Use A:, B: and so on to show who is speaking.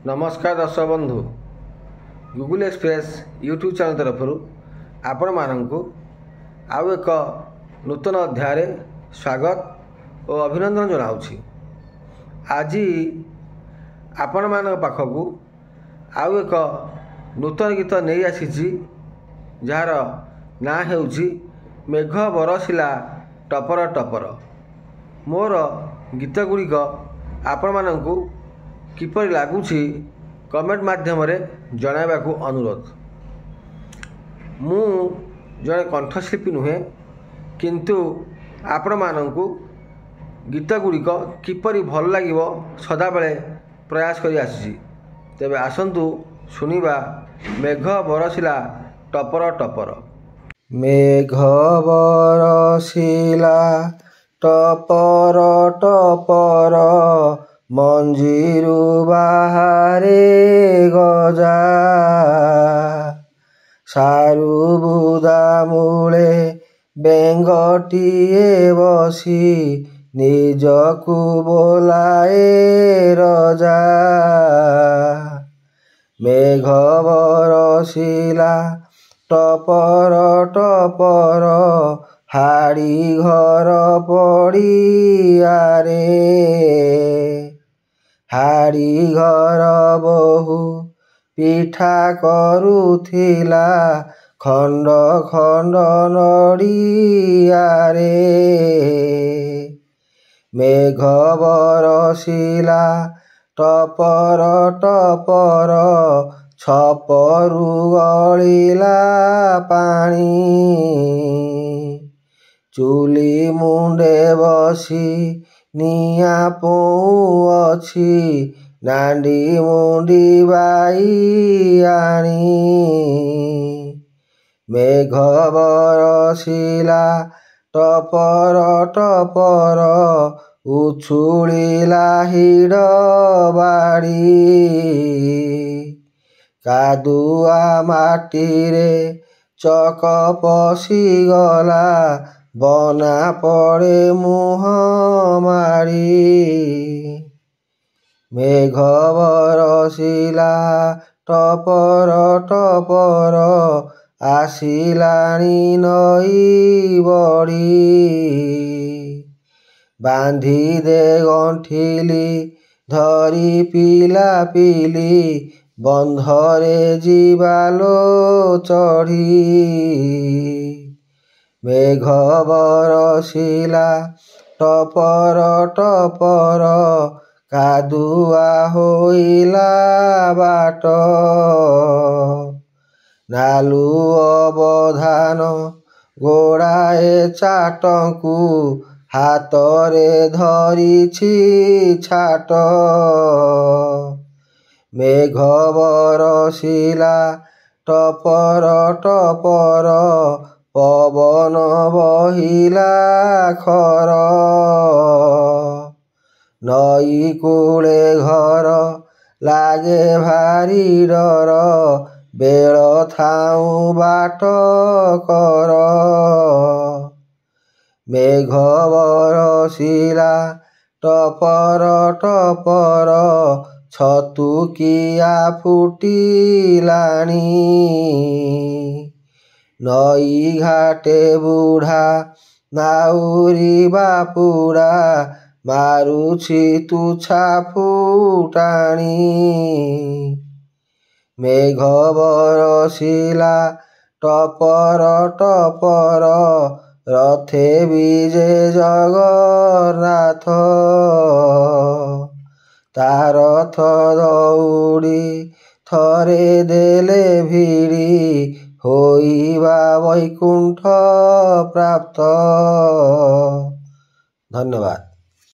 A: नमस्कार दर्शक बंधु गूगल एक्सप्रेस यूट्यूब चैनल तरफ आपण मानक आउ एक नूतन अध्याय स्वागत और अभिनंदन जनाऊँगी। आज आपण मान पाखक आउ एक नूतन गीत नहीं आसी जार ना हेउछि मेघ बरसिला टपर टपर। मोर गीत गुड़िक आपण मानकु किपरि लागुछि कमेंट माध्यम जणाइबा को अनुरोध। मु जड़े कंठशिल्पी नुहे किंतु आपण मानकु गीत गुड़िक किपरि भल लागिवो सदाबेले प्रयास करि आसी। तेबे आसंतु सुनिबा मेघ बरसिला टपर टपर।
B: मेघ बरसिला टपर टपर मंजीरु बाहारे गजा सारू बुदा मूले बेंगटिए बसी निजकु बोलाए रजा। मेघ बरसिला टपर टपर हाड़ी घर पड़ियारे हाड़ी घर बहु पिठा करुथिला खंड खंड नड़ियारे। मेघ बरसिला टपर टपर छपरु गलिला पानी चूली मुंडे बसी निया पौछि नांडी मुंडी बाई आनी। मेघ बरसिला टपर टपर उछुलिला हिड़ बाड़ी कादुआ माटीरे चक पशिगला बना पड़े मुह मारी। मेघ बरसिला टपर टपर आसिलानी नई बड़ी बांधी दे गंठिली धरी पिला पिली बंधरे जीवालो चढ़ी। मेघ बरसिला टपर टपर कादुआ होइला बाट नालू अवधान गोड़ाए चाटकू हातरे धरिछि छाट। मेघ बरसिला टपर टपर पवन बहिला खर नई कूले घर लागे भारी डर बेल थाऊ बाट कर। मेघ बरसिला टपर टपर छतुकिया फुटिलाणी नई घाटे बुढ़ा नाउरी बापुड़ा मारुछि तुछा फुटाणी। मेघ बरसिला टपर टपर रथे विजे जगन्नाथ तारथ दौड़ी थरे देले भिड़ी होइबा वैकुंठ प्राप्त। धन्यवाद।